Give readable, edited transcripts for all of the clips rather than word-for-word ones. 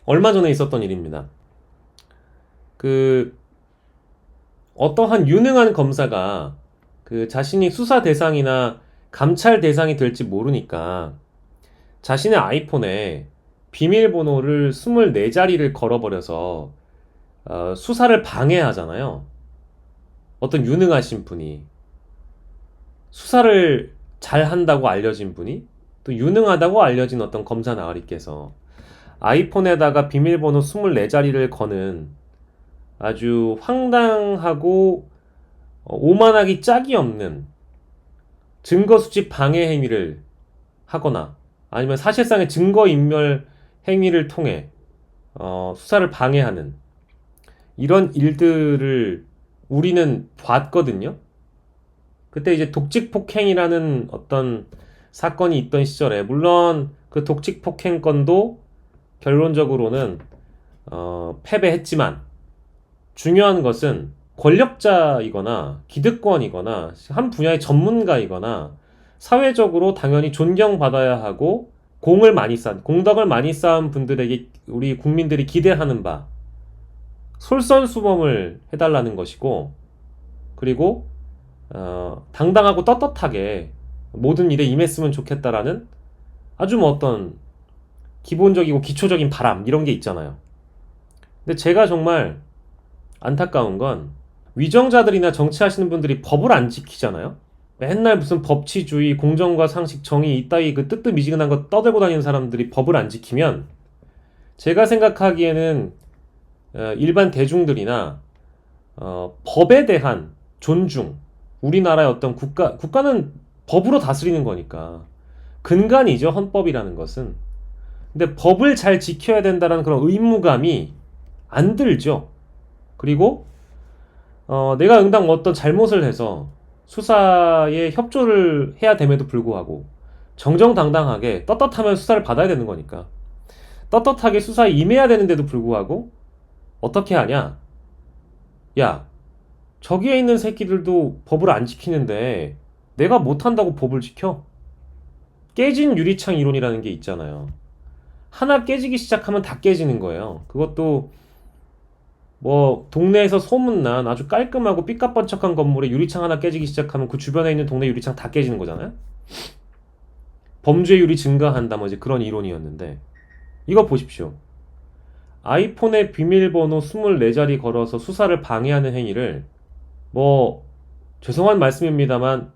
얼마 전에 있었던 일입니다. 그 어떠한 유능한 검사가 그 자신이 수사 대상이나 감찰 대상이 될지 모르니까 자신의 아이폰에 비밀번호를 24자리를 걸어버려서 수사를 방해하잖아요. 어떤 유능하신 분이 수사를 잘 한다고 알려진 분이 또 유능하다고 알려진 어떤 검사 나으리께서 아이폰에다가 비밀번호 24자리를 거는 아주 황당하고 오만하기 짝이 없는 증거 수집 방해 행위를 하거나 아니면 사실상의 증거 인멸 행위를 통해 수사를 방해하는 이런 일들을 우리는 봤거든요. 그때 이제 독직 폭행이라는 어떤 사건이 있던 시절에 물론 그 독직 폭행 건도 결론적으로는 패배했지만 중요한 것은 권력자이거나 기득권이거나 한 분야의 전문가이거나 사회적으로 당연히 존경받아야 하고 공덕을 많이 쌓은 분들에게 우리 국민들이 기대하는 바 솔선수범을 해달라는 것이고 그리고 당당하고 떳떳하게 모든 일에 임했으면 좋겠다라는 아주 뭐 어떤 기본적이고 기초적인 바람 이런 게 있잖아요. 근데 제가 정말 안타까운 건 위정자들이나 정치하시는 분들이 법을 안 지키잖아요. 맨날 무슨 법치주의, 공정과 상식, 정의 이따위 그 뜨뜻미지근한 거 떠들고 다니는 사람들이 법을 안 지키면 제가 생각하기에는 일반 대중들이나 법에 대한 존중, 우리나라의 어떤 국가는 법으로 다스리는 거니까 근간이죠, 헌법이라는 것은. 근데 법을 잘 지켜야 된다는 그런 의무감이 안 들죠. 그리고 내가 응당 어떤 잘못을 해서 수사에 협조를 해야 됨에도 불구하고 정정당당하게 떳떳하면 수사를 받아야 되는 거니까 떳떳하게 수사에 임해야 되는데도 불구하고 어떻게 하냐? 야, 저기에 있는 새끼들도 법을 안 지키는데 내가 못한다고 법을 지켜? 깨진 유리창 이론이라는 게 있잖아요. 하나 깨지기 시작하면 다 깨지는 거예요. 그것도 뭐 동네에서 소문난 아주 깔끔하고 삐까뻔쩍한 건물에 유리창 하나 깨지기 시작하면 그 주변에 있는 동네 유리창 다 깨지는 거잖아요. 범죄율이 증가한다 뭐 이제 그런 이론이었는데 이거 보십시오. 아이폰에 비밀번호 24자리 걸어서 수사를 방해하는 행위를 뭐 죄송한 말씀입니다만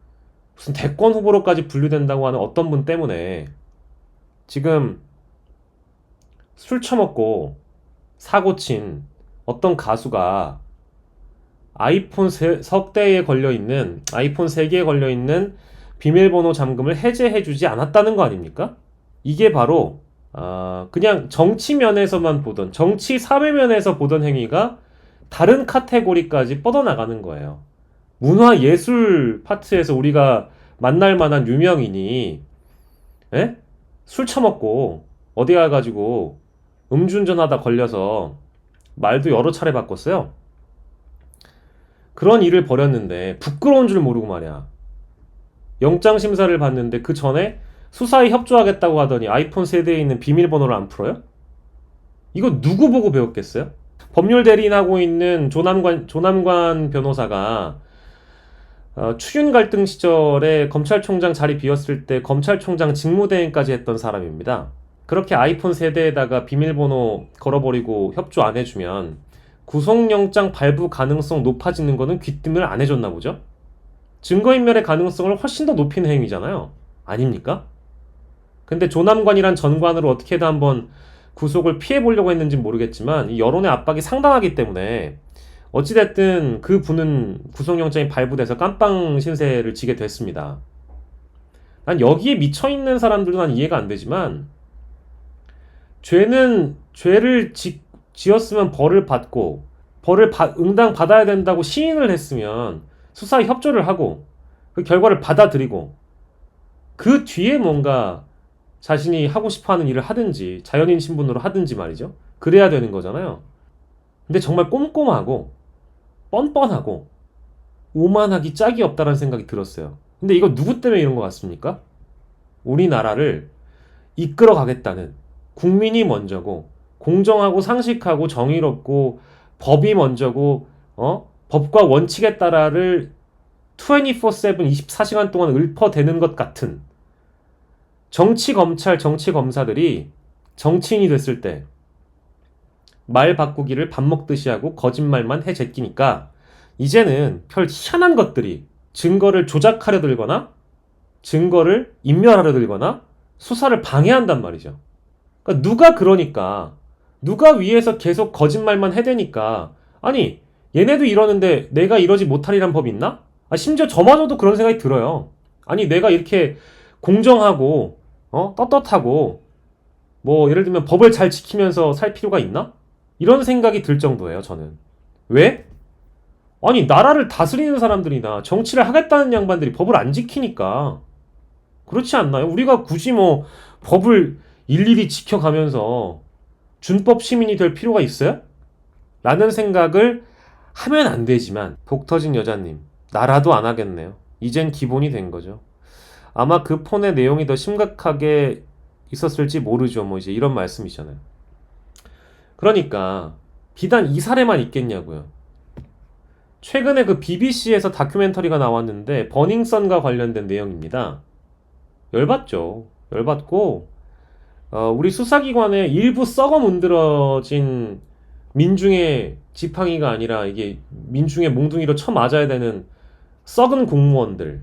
무슨 대권 후보로까지 분류된다고 하는 어떤 분 때문에 지금 술 처먹고 사고 친 어떤 가수가 석 대에 걸려 있는 아이폰 3개에 걸려 있는 비밀번호 잠금을 해제해주지 않았다는 거 아닙니까? 이게 바로 그냥 정치 면에서만 보던 정치 사회 면에서 보던 행위가 다른 카테고리까지 뻗어나가는 거예요. 문화 예술 파트에서 우리가 만날 만한 유명인이 에? 술 처먹고 어디 가가지고 음주운전하다 걸려서 말도 여러 차례 바꿨어요. 그런 일을 벌였는데 부끄러운 줄 모르고 말이야. 영장 심사를 받는데 그 전에 수사에 협조하겠다고 하더니 아이폰 세대에 있는 비밀번호를 안 풀어요? 이거 누구 보고 배웠겠어요? 법률 대리인하고 있는 조남관 변호사가 추윤 갈등 시절에 검찰총장 자리 비었을 때 검찰총장 직무대행까지 했던 사람입니다. 그렇게 아이폰 세대에다가 비밀번호 걸어버리고 협조 안 해주면 구속영장 발부 가능성 높아지는 거는 귀뜸을 안 해줬나 보죠? 증거인멸의 가능성을 훨씬 더 높이는 행위잖아요. 아닙니까? 근데 조남관이란 전관으로 어떻게든 한번 구속을 피해보려고 했는지 모르겠지만 이 여론의 압박이 상당하기 때문에 어찌됐든 그 분은 구속영장이 발부돼서 깜빵 신세를 지게 됐습니다. 난 여기에 미쳐있는 사람들도 난 이해가 안 되지만 죄는 죄를 지었으면 벌을 받고 응당 받아야 된다고 시인을 했으면 수사에 협조를 하고 그 결과를 받아들이고 그 뒤에 뭔가 자신이 하고 싶어하는 일을 하든지 자연인 신분으로 하든지 말이죠. 그래야 되는 거잖아요. 근데 정말 꼼꼼하고 뻔뻔하고 오만하기 짝이 없다는 생각이 들었어요. 근데 이거 누구 때문에 이런 것 같습니까? 우리나라를 이끌어 가겠다는 국민이 먼저고 공정하고 상식하고 정의롭고 법이 먼저고 법과 원칙에 따라를 24/7 24시간 동안 읊어대는 것 같은 정치 검찰, 정치 검사들이 정치인이 됐을 때 말 바꾸기를 밥 먹듯이 하고 거짓말만 해 제끼니까 이제는 별 희한한 것들이 증거를 조작하려 들거나 증거를 인멸하려 들거나 수사를 방해한단 말이죠. 그러니까 누가 위에서 계속 거짓말만 해대니까 아니 얘네도 이러는데 내가 이러지 못하리란 법이 있나? 심지어 저마저도 그런 생각이 들어요. 아니 내가 이렇게 공정하고 떳떳하고 뭐 예를 들면 법을 잘 지키면서 살 필요가 있나? 이런 생각이 들 정도예요, 저는. 왜? 아니, 나라를 다스리는 사람들이나 정치를 하겠다는 양반들이 법을 안 지키니까. 그렇지 않나요? 우리가 굳이 뭐 법을 일일이 지켜가면서 준법 시민이 될 필요가 있어요? 라는 생각을 하면 안 되지만, 복 터진 여자님, 나라도 안 하겠네요. 이젠 기본이 된 거죠. 아마 그 폰의 내용이 더 심각하게 있었을지 모르죠. 뭐 이제 이런 말씀이잖아요. 그러니까 비단 이 사례만 있겠냐고요. 최근에 그 BBC에서 다큐멘터리가 나왔는데 버닝썬과 관련된 내용입니다. 열받죠. 열받고 우리 수사기관의 일부 썩어 문드러진 민중의 지팡이가 아니라 이게 민중의 몽둥이로 쳐맞아야 되는 썩은 공무원들,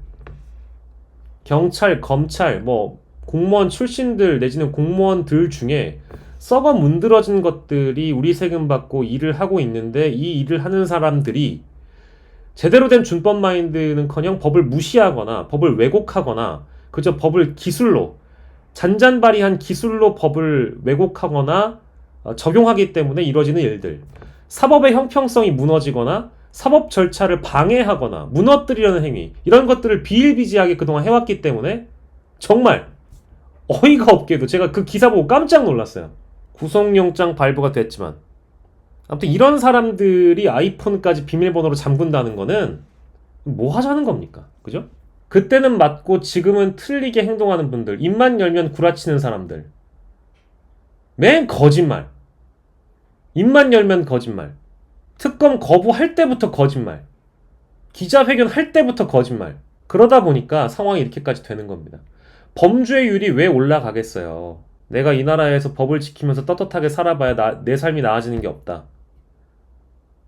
경찰, 검찰, 뭐 공무원 출신들 내지는 공무원들 중에 썩어 문드러진 것들이 우리 세금 받고 일을 하고 있는데 이 일을 하는 사람들이 제대로 된 준법 마인드는커녕 법을 무시하거나 법을 왜곡하거나 그저 법을 기술로 잔잔바리한 기술로 법을 왜곡하거나 적용하기 때문에 이루어지는 일들, 사법의 형평성이 무너지거나 사법 절차를 방해하거나 무너뜨리려는 행위, 이런 것들을 비일비재하게 그동안 해왔기 때문에 정말 어이가 없게도 제가 그 기사 보고 깜짝 놀랐어요. 구속영장 발부가 됐지만 아무튼 이런 사람들이 아이폰까지 비밀번호로 잠근다는 거는 뭐 하자는 겁니까? 그죠? 그때는 맞고 지금은 틀리게 행동하는 분들, 입만 열면 구라치는 사람들, 맨 거짓말, 입만 열면 거짓말, 특검 거부할 때부터 거짓말, 기자회견 할 때부터 거짓말. 그러다 보니까 상황이 이렇게까지 되는 겁니다. 범죄율이 왜 올라가겠어요? 내가 이 나라에서 법을 지키면서 떳떳하게 살아봐야 내 삶이 나아지는 게 없다.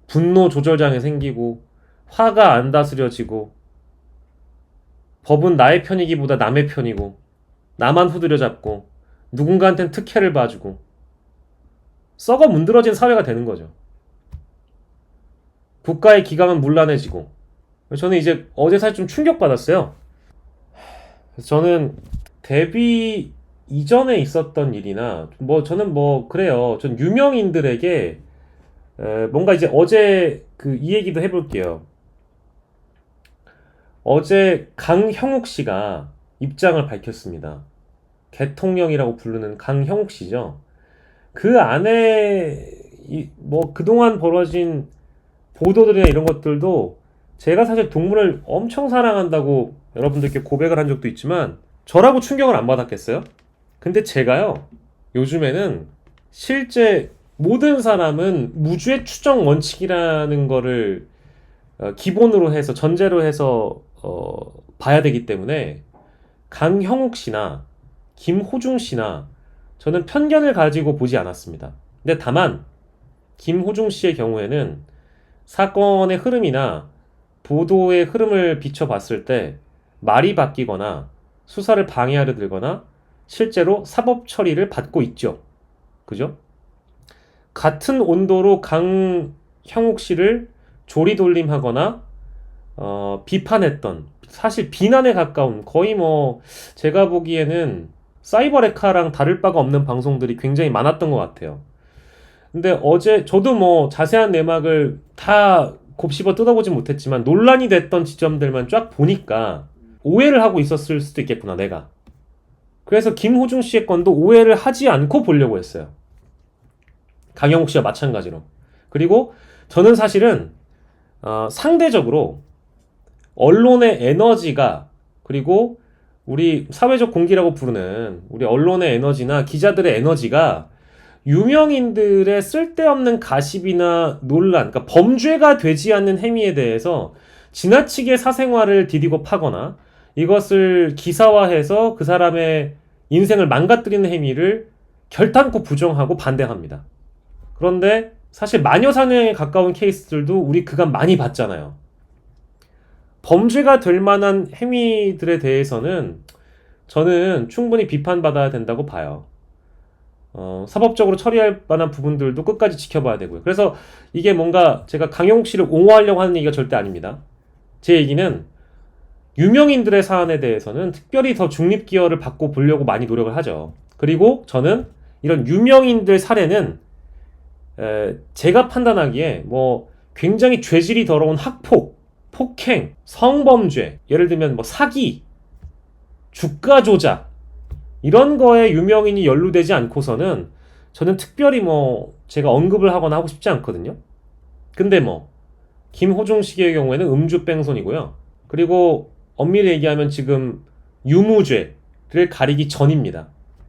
분노 조절장애 생기고 화가 안 다스려지고 법은 나의 편이기보다 남의 편이고 나만 후드려 잡고 누군가한텐 특혜를 봐주고 썩어 문드러진 사회가 되는 거죠. 국가의 기강은 문란해지고. 저는 이제 어제 사실 좀 충격받았어요. 저는 데뷔 이전에 있었던 일이나 뭐 저는 뭐 그래요. 전 유명인들에게 뭔가 이제 어제 이 얘기도 해볼게요. 어제 강형욱 씨가 입장을 밝혔습니다. 대통령이라고 부르는 강형욱 씨죠. 그 안에 뭐 그동안 벌어진 보도들이나 이런 것들도 제가 사실 동물을 엄청 사랑한다고 여러분들께 고백을 한 적도 있지만 저라고 충격을 안 받았겠어요? 근데 제가요, 요즘에는 실제 모든 사람은 무죄 추정 원칙이라는 거를 기본으로 해서 전제로 해서 봐야 되기 때문에 강형욱 씨나 김호중 씨나 저는 편견을 가지고 보지 않았습니다. 근데 다만 김호중 씨의 경우에는 사건의 흐름이나 보도의 흐름을 비춰봤을 때 말이 바뀌거나 수사를 방해하려 들거나 실제로 사법 처리를 받고 있죠. 그죠? 같은 온도로 강형욱 씨를 조리돌림하거나 비판했던, 사실 비난에 가까운, 거의 뭐 제가 보기에는 사이버레카랑 다를 바가 없는 방송들이 굉장히 많았던 것 같아요. 근데 어제 저도 뭐 자세한 내막을 다 곱씹어 뜯어보진 못했지만 논란이 됐던 지점들만 쫙 보니까 오해를 하고 있었을 수도 있겠구나, 내가. 그래서 김호중 씨의 건도 오해를 하지 않고 보려고 했어요. 강영욱 씨와 마찬가지로. 그리고 저는 사실은 상대적으로 언론의 에너지가, 그리고 우리 사회적 공기라고 부르는 우리 언론의 에너지나 기자들의 에너지가 유명인들의 쓸데없는 가십이나 논란, 그러니까 범죄가 되지 않는 행위에 대해서 지나치게 사생활을 디디고 파거나 이것을 기사화해서 그 사람의 인생을 망가뜨리는 행위를 결단코 부정하고 반대합니다. 그런데 사실 마녀 사냥에 가까운 케이스들도 우리 그간 많이 봤잖아요. 범죄가 될 만한 행위들에 대해서는 저는 충분히 비판받아야 된다고 봐요. 사법적으로 처리할 만한 부분들도 끝까지 지켜봐야 되고요. 그래서 이게 뭔가 제가 강영욱 씨를 옹호하려고 하는 얘기가 절대 아닙니다. 제 얘기는 유명인들의 사안에 대해서는 특별히 더 중립기여를 받고 보려고 많이 노력을 하죠. 그리고 저는 이런 유명인들 사례는 제가 판단하기에 뭐 굉장히 죄질이 더러운 학폭, 폭행, 성범죄, 예를 들면 뭐 사기, 주가 조작 이런 거에 유명인이 연루되지 않고서는 저는 특별히 뭐 제가 언급을 하거나 하고 싶지 않거든요. 근데 뭐 김호중식의 경우에는 음주뺑손이고요. 그리고 엄밀히 얘기하면 지금 유무죄를 가리기 전입니다.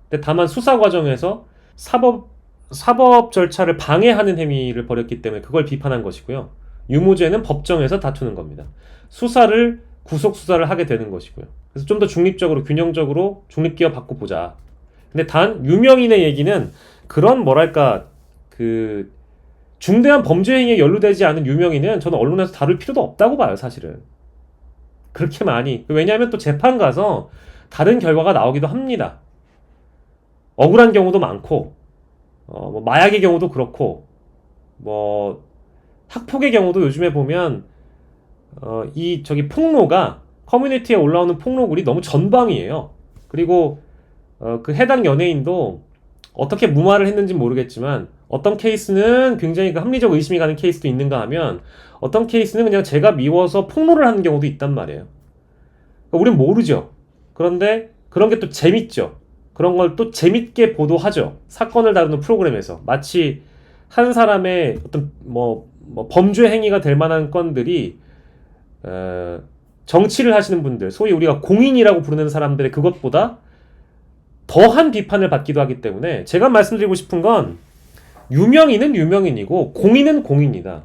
근데 다만 수사 과정에서 사법 절차를 방해하는 행위를 벌였기 때문에 그걸 비판한 것이고요. 유무죄는 법정에서 다투는 겁니다. 구속 수사를 하게 되는 것이고요. 그래서 좀 더 중립적으로 균형적으로 중립기여 받고 보자. 근데 단 유명인의 얘기는 그런 뭐랄까 그 중대한 범죄 행위에 연루되지 않은 유명인은 저는 언론에서 다룰 필요도 없다고 봐요, 사실은. 그렇게 많이. 왜냐하면 또 재판 가서 다른 결과가 나오기도 합니다. 억울한 경우도 많고, 뭐 마약의 경우도 그렇고, 뭐 학폭의 경우도 요즘에 보면 저기 폭로가 커뮤니티에 올라오는 폭로글이 너무 전방이에요. 그리고 그 해당 연예인도 어떻게 무마를 했는지 모르겠지만 어떤 케이스는 굉장히 그 합리적 의심이 가는 케이스도 있는가 하면 어떤 케이스는 그냥 제가 미워서 폭로를 하는 경우도 있단 말이에요. 그러니까 우린 모르죠. 그런데 그런 게 또 재밌죠. 그런 걸 또 재밌게 보도하죠. 사건을 다루는 프로그램에서 마치 한 사람의 어떤 뭐 범죄 행위가 될 만한 건들이 정치를 하시는 분들, 소위 우리가 공인이라고 부르는 사람들의 그것보다 더한 비판을 받기도 하기 때문에 제가 말씀드리고 싶은 건 유명인은 유명인이고 공인은 공인이다.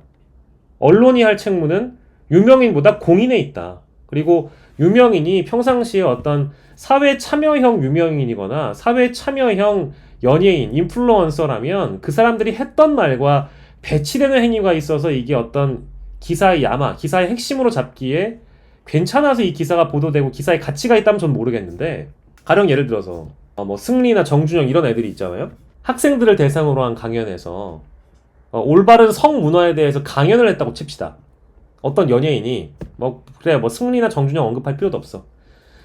언론이 할 책무는 유명인보다 공인에 있다. 그리고 유명인이 평상시에 어떤 사회 참여형 유명인이거나 사회 참여형 연예인, 인플루언서라면 그 사람들이 했던 말과 배치되는 행위가 있어서 이게 어떤 기사의 야마, 기사의 핵심으로 잡기에 괜찮아서 이 기사가 보도되고 기사의 가치가 있다면 전 모르겠는데 가령 예를 들어서 뭐 승리나 정준영 이런 애들이 있잖아요. 학생들을 대상으로 한 강연에서 올바른 성문화에 대해서 강연을 했다고 칩시다. 어떤 연예인이 뭐 그래 뭐 승리나 정준영 언급할 필요도 없어.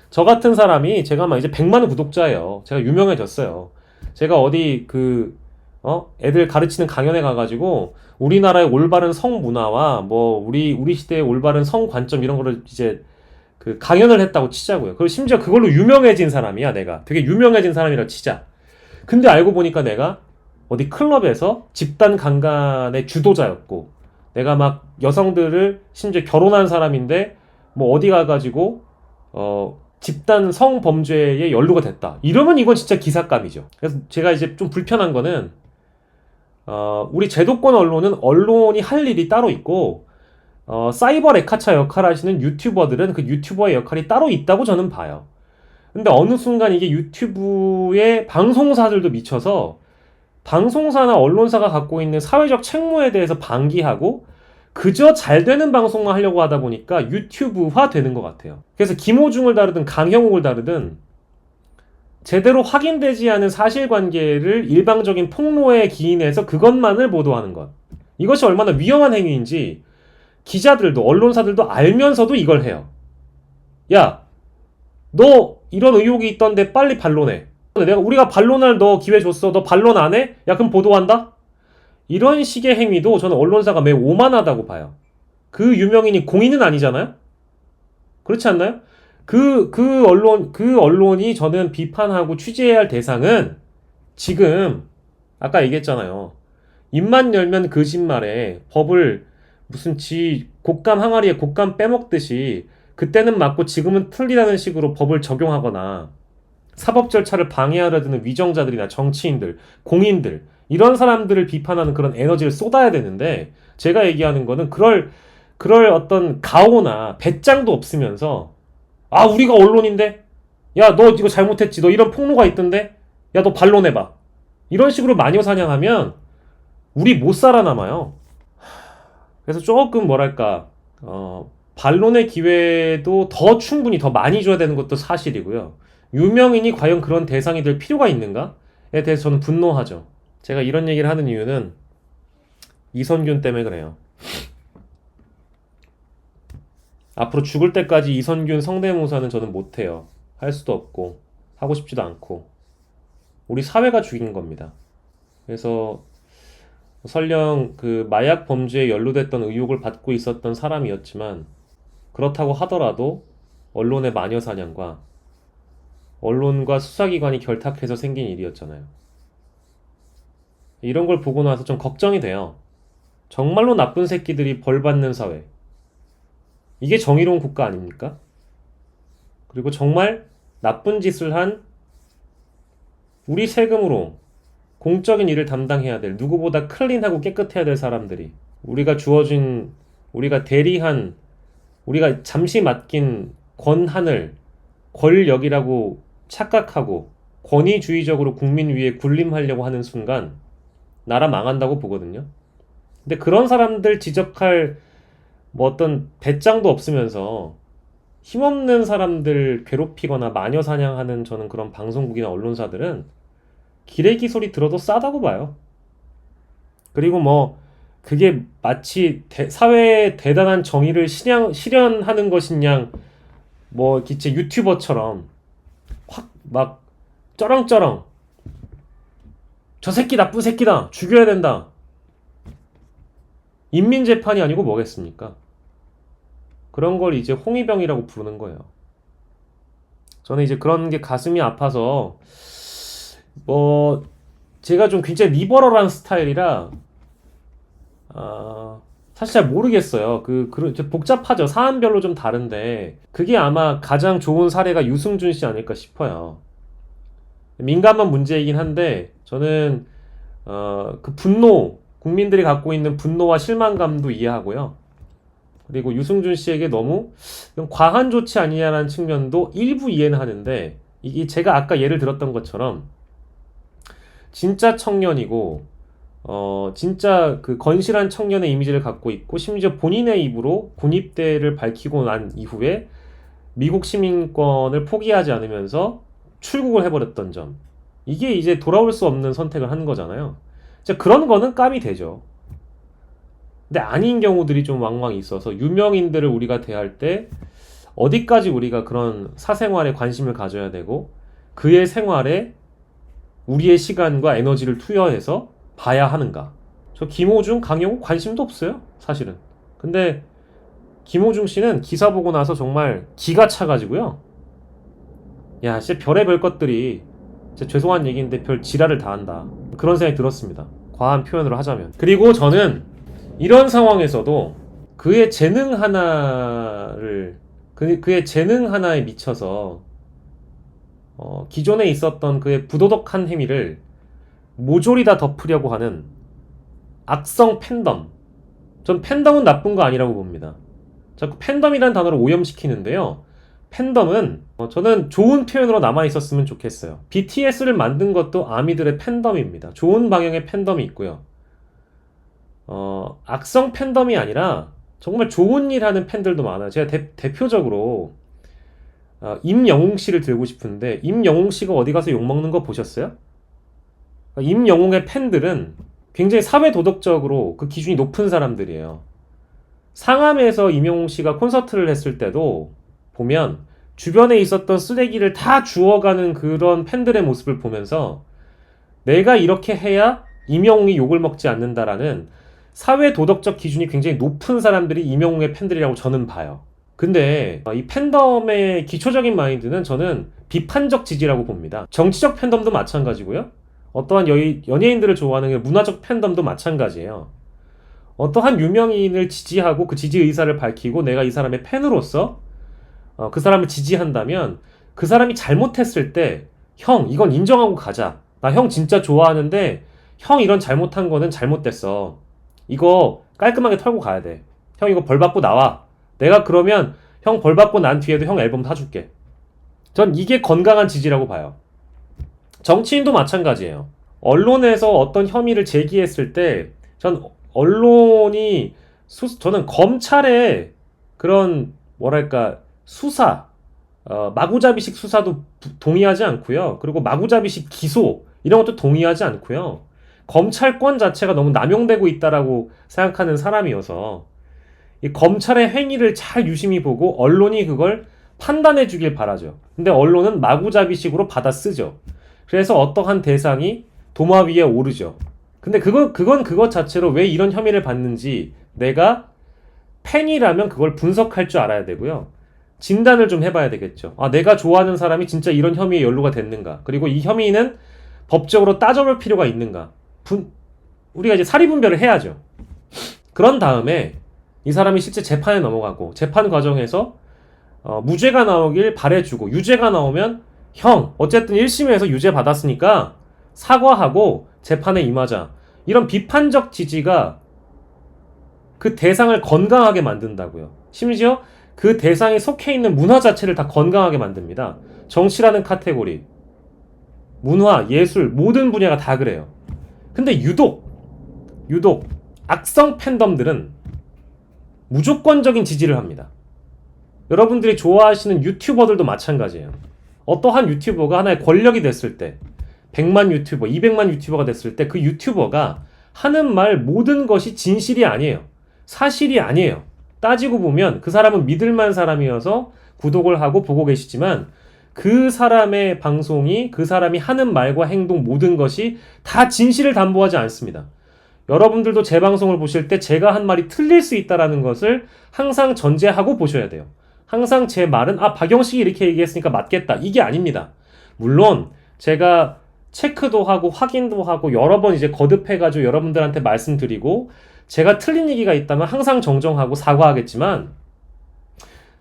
저 같은 사람이 제가 막 이제 100만 구독자예요. 제가 유명해졌어요. 제가 어디 애들 가르치는 강연에 가가지고 우리나라의 올바른 성문화와 뭐 우리 시대의 올바른 성관점 이런 거를 이제 그 강연을 했다고 치자고요. 그리고 심지어 그걸로 유명해진 사람이야, 내가. 되게 유명해진 사람이라 치자. 근데 알고 보니까 내가 어디 클럽에서 집단 강간의 주도자였고, 내가 막 여성들을 심지어 결혼한 사람인데, 뭐 어디 가가지고, 집단 성범죄에 연루가 됐다. 이러면 이건 진짜 기사감이죠. 그래서 제가 이제 좀 불편한 거는, 우리 제도권 언론은 언론이 할 일이 따로 있고, 사이버 레카차 역할을 하시는 유튜버들은 그 유튜버의 역할이 따로 있다고 저는 봐요. 근데 어느 순간 이게 유튜브의 방송사들도 미쳐서 방송사나 언론사가 갖고 있는 사회적 책무에 대해서 방기하고 그저 잘 되는 방송만 하려고 하다 보니까 유튜브화 되는 것 같아요. 그래서 김호중을 다루든 강형욱을 다루든 제대로 확인되지 않은 사실관계를 일방적인 폭로에 기인해서 그것만을 보도하는 것. 이것이 얼마나 위험한 행위인지 기자들도 언론사들도 알면서도 이걸 해요. 야, 너 이런 의혹이 있던데 빨리 반론해. 우리가 반론할 너 기회 줬어. 너 반론 안 해? 야, 그럼 보도한다? 이런 식의 행위도 저는 언론사가 매우 오만하다고 봐요. 그 유명인이 공인은 아니잖아요? 그렇지 않나요? 그 언론이 저는 비판하고 취재해야 할 대상은 지금, 아까 얘기했잖아요. 입만 열면 거짓말에 법을 무슨 곶감 항아리에 곶감 빼먹듯이 그때는 맞고 지금은 틀리다는 식으로 법을 적용하거나 사법 절차를 방해하려 드는 위정자들이나 정치인들, 공인들 이런 사람들을 비판하는 그런 에너지를 쏟아야 되는데, 제가 얘기하는 거는 그럴 어떤 가오나 배짱도 없으면서, 아, 우리가 언론인데? 야, 너 이거 잘못했지. 너 이런 폭로가 있던데? 야, 너 반론해봐. 이런 식으로 마녀 사냥하면 우리 못 살아남아요. 그래서 조금 뭐랄까, 반론의 기회도 더 충분히 더 많이 줘야 되는 것도 사실이고요. 유명인이 과연 그런 대상이 될 필요가 있는가에 대해서 저는 분노하죠. 제가 이런 얘기를 하는 이유는 이선균 때문에 그래요. 앞으로 죽을 때까지 이선균 성대모사는 저는 못해요. 할 수도 없고, 하고 싶지도 않고. 우리 사회가 죽인 겁니다. 그래서 설령 그 마약 범죄에 연루됐던 의혹을 받고 있었던 사람이었지만, 그렇다고 하더라도 언론의 마녀 사냥과 언론과 수사기관이 결탁해서 생긴 일이었잖아요. 이런 걸 보고 나서 좀 걱정이 돼요. 정말로 나쁜 새끼들이 벌 받는 사회. 이게 정의로운 국가 아닙니까? 그리고 정말 나쁜 짓을 한 우리 세금으로 공적인 일을 담당해야 될, 누구보다 클린하고 깨끗해야 될 사람들이, 우리가 주어진, 우리가 대리한, 우리가 잠시 맡긴 권한을 권력이라고 착각하고 권위주의적으로 국민 위에 군림하려고 하는 순간 나라 망한다고 보거든요. 근데 그런 사람들 지적할 뭐 어떤 배짱도 없으면서 힘없는 사람들 괴롭히거나 마녀 사냥하는 저는 그런 방송국이나 언론사들은 기레기 소리 들어도 싸다고 봐요. 그리고 뭐 그게 마치 사회의 대단한 정의를 실현하는 것인 양, 뭐 기체 유튜버처럼 확 막 쩌렁쩌렁 저 새끼 나쁜 새끼다, 죽여야 된다, 인민재판이 아니고 뭐겠습니까? 그런 걸 이제 홍위병이라고 부르는 거예요. 저는 이제 그런 게 가슴이 아파서, 뭐 제가 좀 굉장히 리버럴한 스타일이라 사실 잘 모르겠어요. 복잡하죠. 사안별로 좀 다른데 그게 아마 가장 좋은 사례가 유승준 씨 아닐까 싶어요. 민감한 문제이긴 한데 저는 그 분노, 국민들이 갖고 있는 분노와 실망감도 이해하고요. 그리고 유승준 씨에게 너무 과한 조치 아니냐라는 측면도 일부 이해는 하는데, 이게 제가 아까 예를 들었던 것처럼 진짜 청년이고 진짜 그 건실한 청년의 이미지를 갖고 있고, 심지어 본인의 입으로 군입대를 밝히고 난 이후에 미국 시민권을 포기하지 않으면서 출국을 해버렸던 점, 이게 이제 돌아올 수 없는 선택을 한 거잖아요. 진짜 그런 거는 깜이 되죠. 근데 아닌 경우들이 좀 왕왕 있어서, 유명인들을 우리가 대할 때 어디까지 우리가 그런 사생활에 관심을 가져야 되고 그의 생활에 우리의 시간과 에너지를 투여해서 봐야 하는가. 저 김호중, 강영욱 관심도 없어요, 사실은. 근데 김호중 씨는 기사 보고 나서 정말 기가 차가지고요. 야, 진짜 별의별 것들이, 진짜 죄송한 얘기인데 별 지랄을 다 한다, 그런 생각이 들었습니다. 과한 표현으로 하자면. 그리고 저는 이런 상황에서도 그의 재능 하나를, 그의 재능 하나에 미쳐서 기존에 있었던 그의 부도덕한 행위를 모조리 다 덮으려고 하는 악성 팬덤. 전 팬덤은 나쁜 거 아니라고 봅니다. 자꾸 팬덤이라는 단어를 오염시키는데요. 팬덤은 저는 좋은 표현으로 남아있었으면 좋겠어요. BTS를 만든 것도 아미들의 팬덤입니다. 좋은 방향의 팬덤이 있고요. 악성 팬덤이 아니라 정말 좋은 일 하는 팬들도 많아요. 제가 대표적으로 임영웅 씨를 들고 싶은데, 임영웅 씨가 어디 가서 욕먹는 거 보셨어요? 임영웅의 팬들은 굉장히 사회 도덕적으로 그 기준이 높은 사람들이에요. 상암에서 임영웅 씨가 콘서트를 했을 때도 보면 주변에 있었던 쓰레기를 다 주워가는 그런 팬들의 모습을 보면서 내가 이렇게 해야 임영웅이 욕을 먹지 않는다라는 사회 도덕적 기준이 굉장히 높은 사람들이 임영웅의 팬들이라고 저는 봐요. 근데 이 팬덤의 기초적인 마인드는 저는 비판적 지지라고 봅니다. 정치적 팬덤도 마찬가지고요. 어떠한 연예인들을 좋아하는 문화적 팬덤도 마찬가지예요. 어떠한 유명인을 지지하고 그 지지 의사를 밝히고 내가 이 사람의 팬으로서 그 사람을 지지한다면, 그 사람이 잘못했을 때 형, 이건 인정하고 가자. 나 형 진짜 좋아하는데 형 이런 잘못한 거는 잘못됐어. 이거 깔끔하게 털고 가야 돼. 형 이거 벌 받고 나와. 내가 그러면 형 벌 받고 난 뒤에도 형 앨범 사줄게. 전 이게 건강한 지지라고 봐요. 정치인도 마찬가지예요. 언론에서 어떤 혐의를 제기했을 때 전 언론이 저는 검찰의 그런 뭐랄까 수사 마구잡이식 수사도 동의하지 않고요. 그리고 마구잡이식 기소 이런 것도 동의하지 않고요. 검찰권 자체가 너무 남용되고 있다라고 생각하는 사람이어서 이 검찰의 행위를 잘 유심히 보고 언론이 그걸 판단해 주길 바라죠. 근데 언론은 마구잡이식으로 받아 쓰죠. 그래서 어떠한 대상이 도마 위에 오르죠. 근데 그건 그것 자체로 왜 이런 혐의를 받는지 내가 팬이라면 그걸 분석할 줄 알아야 되고요. 진단을 좀 해봐야 되겠죠. 아, 내가 좋아하는 사람이 진짜 이런 혐의에 연루가 됐는가? 그리고 이 혐의는 법적으로 따져볼 필요가 있는가? 우리가 이제 사리분별을 해야죠. 그런 다음에 이 사람이 실제 재판에 넘어가고 재판 과정에서 무죄가 나오길 바래주고 유죄가 나오면 형 어쨌든 1심에서 유죄 받았으니까 사과하고 재판에 임하자. 이런 비판적 지지가 그 대상을 건강하게 만든다고요. 심지어 그 대상이 속해 있는 문화 자체를 다 건강하게 만듭니다. 정치라는 카테고리, 문화, 예술 모든 분야가 다 그래요. 근데 유독 악성 팬덤들은 무조건적인 지지를 합니다. 여러분들이 좋아하시는 유튜버들도 마찬가지예요. 어떠한 유튜버가 하나의 권력이 됐을 때 100만 유튜버, 200만 유튜버가 됐을 때 그 유튜버가 하는 말 모든 것이 진실이 아니에요. 사실이 아니에요. 따지고 보면 그 사람은 믿을만한 사람이어서 구독을 하고 보고 계시지만 그 사람의 방송이 그 사람이 하는 말과 행동 모든 것이 다 진실을 담보하지 않습니다. 여러분들도 제 방송을 보실 때 제가 한 말이 틀릴 수 있다는 것을 항상 전제하고 보셔야 돼요. 항상 제 말은 박영식이 이렇게 얘기했으니까 맞겠다. 이게 아닙니다. 물론 제가 체크도 하고 확인도 하고 여러 번 이제 거듭해가지고 여러분들한테 말씀드리고 제가 틀린 얘기가 있다면 항상 정정하고 사과하겠지만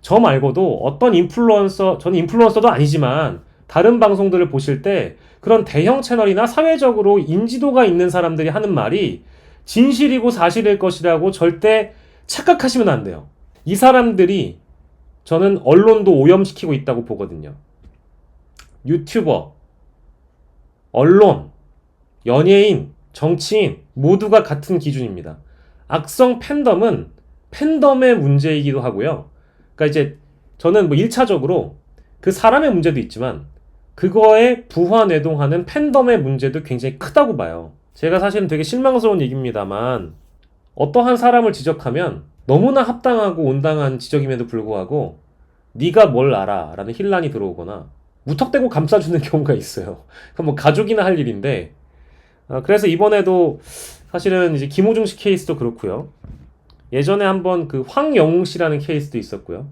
저 말고도 어떤 인플루언서, 저는 인플루언서도 아니지만 다른 방송들을 보실 때 그런 대형 채널이나 사회적으로 인지도가 있는 사람들이 하는 말이 진실이고 사실일 것이라고 절대 착각하시면 안 돼요. 이 사람들이 저는 언론도 오염시키고 있다고 보거든요. 유튜버, 언론, 연예인, 정치인 모두가 같은 기준입니다. 악성 팬덤은 팬덤의 문제이기도 하고요. 그러니까 이제 저는 뭐 1차적으로 그 사람의 문제도 있지만 그거에 부화뇌동하는 팬덤의 문제도 굉장히 크다고 봐요. 제가 사실은 되게 실망스러운 얘기입니다만 어떠한 사람을 지적하면 너무나 합당하고 온당한 지적임에도 불구하고 네가 뭘 알아? 라는 힐난이 들어오거나 무턱대고 감싸주는 경우가 있어요. 뭐 가족이나 할 일인데 그래서 이번에도 사실은 이제 김호중 씨 케이스도 그렇고요. 예전에 한번 그 황영웅 씨라는 케이스도 있었고요.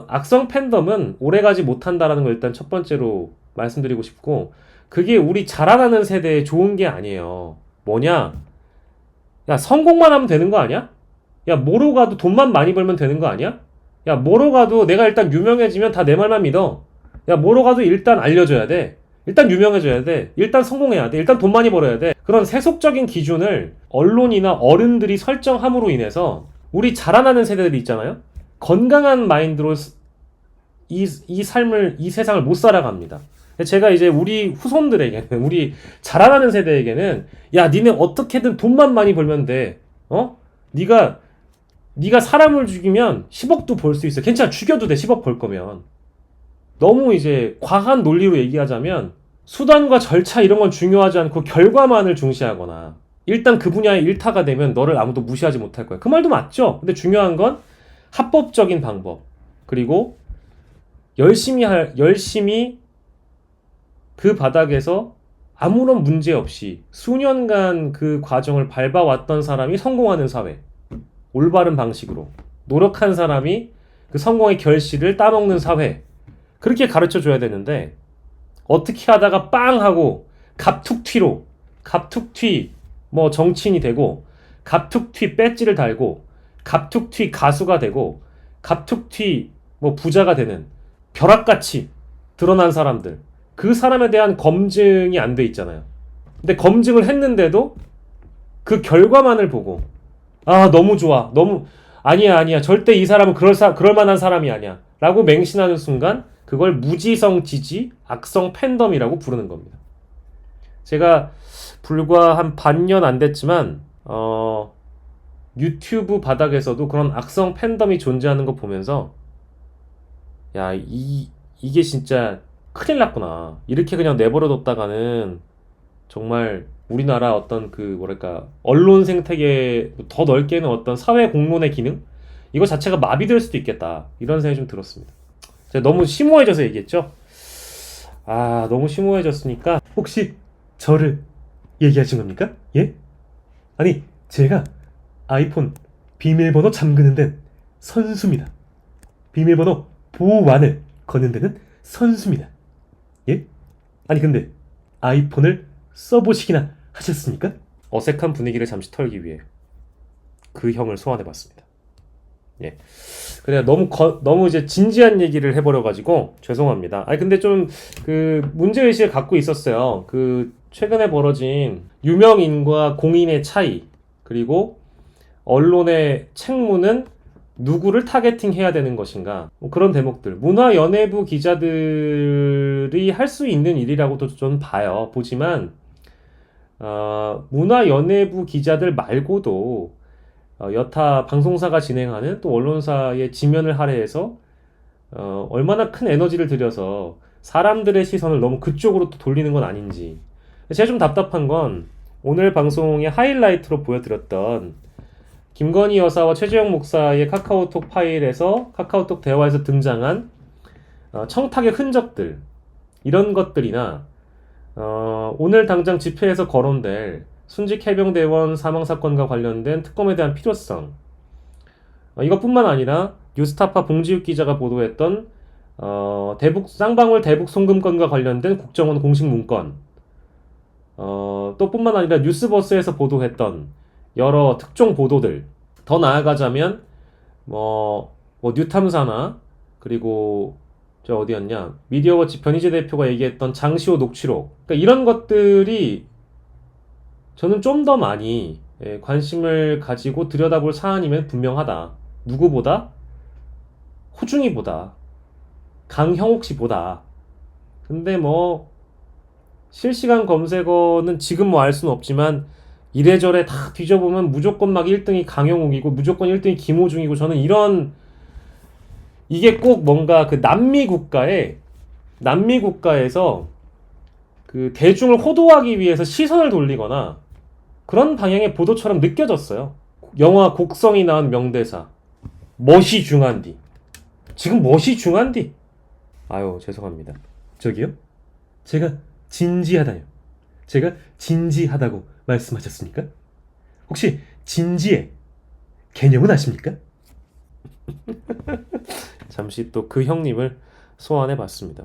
악성 팬덤은 오래가지 못한다라는 걸 일단 첫 번째로 말씀드리고 싶고 그게 우리 자라나는 세대에 좋은 게 아니에요. 뭐냐? 야 성공만 하면 되는 거 아니야? 야 뭐로 가도 돈만 많이 벌면 되는 거 아니야? 야 뭐로 가도 내가 일단 유명해지면 다 내 말만 믿어. 야 뭐로 가도 일단 알려줘야 돼. 일단 유명해져야 돼. 일단 성공해야 돼. 일단 돈 많이 벌어야 돼. 그런 세속적인 기준을 언론이나 어른들이 설정함으로 인해서 우리 자라나는 세대들이 있잖아요. 건강한 마인드로 이 세상을 못 살아갑니다. 제가 이제 우리 후손들에게는, 우리 자라나는 세대에게는 야 니네 어떻게든 돈만 많이 벌면 돼. 네가 사람을 죽이면 10억도 벌 수 있어. 괜찮아. 죽여도 돼. 10억 벌 거면. 너무 이제 과한 논리로 얘기하자면 수단과 절차 이런 건 중요하지 않고 결과만을 중시하거나 일단 그 분야에 일타가 되면 너를 아무도 무시하지 못할 거야. 그 말도 맞죠? 근데 중요한 건 합법적인 방법 그리고 열심히 그 바닥에서 아무런 문제 없이 수년간 그 과정을 밟아왔던 사람이 성공하는 사회 올바른 방식으로 노력한 사람이 그 성공의 결실을 따먹는 사회 그렇게 가르쳐줘야 되는데 어떻게 하다가 빵 하고 갑툭튀 뭐 정치인이 되고 갑툭튀 배지를 달고 갑툭튀 가수가 되고 갑툭튀 뭐 부자가 되는 벼락같이 드러난 사람들 그 사람에 대한 검증이 안 돼 있잖아요. 근데 검증을 했는데도 그 결과만을 보고 아 너무 좋아 너무 아니야 절대 이 사람은 그럴 만한 사람이 아니야 라고 맹신하는 순간 그걸 무지성 지지 악성 팬덤이라고 부르는 겁니다. 제가 불과 한 반년 안 됐지만 유튜브 바닥에서도 그런 악성 팬덤이 존재하는 거 보면서 이게 진짜 큰일 났구나. 이렇게 그냥 내버려 뒀다가는 정말 우리나라 어떤 그 뭐랄까 언론 생태계 더 넓게는 어떤 사회 공론의 기능 이거 자체가 마비될 수도 있겠다 이런 생각이 좀 들었습니다. 제가 너무 심오해져서 얘기했죠. 너무 심오해졌으니까 혹시 저를 얘기하신 겁니까? 예? 아니 제가 아이폰 비밀번호 잠그는 데는 선수입니다. 비밀번호 보호만을 거는 데는 선수입니다. 예? 아니 근데 아이폰을 써보시기나 하셨습니까? 어색한 분위기를 잠시 털기 위해 그 형을 소환해봤습니다. 예. 그래 너무 이제 진지한 얘기를 해버려가지고 죄송합니다. 아니 근데 좀 그 문제의식을 갖고 있었어요. 그 최근에 벌어진 유명인과 공인의 차이 그리고 언론의 책무는 누구를 타겟팅해야 되는 것인가 뭐 그런 대목들 문화연예부 기자들이 할 수 있는 일이라고도 저는 보지만 문화연예부 기자들 말고도 여타 방송사가 진행하는 또 언론사의 지면을 할애해서 얼마나 큰 에너지를 들여서 사람들의 시선을 너무 그쪽으로 또 돌리는 건 아닌지 제가 좀 답답한 건 오늘 방송의 하이라이트로 보여드렸던 김건희 여사와 최재형 목사의 카카오톡 파일에서 카카오톡 대화에서 등장한 청탁의 흔적들 이런 것들이나 오늘 당장 집회에서 거론될 순직 해병대원 사망사건과 관련된 특검에 대한 필요성 이것뿐만 아니라 뉴스타파 봉지욱 기자가 보도했던 쌍방울 대북 송금건과 관련된 국정원 공식 문건 또 뿐만 아니라 뉴스버스에서 보도했던 여러 특종 보도들 더 나아가자면 뉴탐사나 그리고 저 어디였냐 미디어워치 변희재 대표가 얘기했던 장시호 녹취록 그러니까 이런 것들이 저는 좀 더 많이 관심을 가지고 들여다볼 사안이면 분명하다. 누구보다 호중이보다 강형옥씨보다 근데 실시간 검색어는 지금 알 수는 없지만 이래저래 다 뒤져보면 무조건 막 1등이 강형욱이고 무조건 1등이 김호중이고 저는 이게 꼭 뭔가 그 남미 국가에서 그 대중을 호도하기 위해서 시선을 돌리거나 그런 방향의 보도처럼 느껴졌어요. 영화 곡성이 나온 명대사 멋이 중한디 지금 멋이 중한디 아유 죄송합니다. 저기요? 제가 진지하다요. 제가 진지하다고 말씀하셨습니까? 혹시 진지의 개념은 아십니까? 잠시 또 그 형님을 소환해 봤습니다.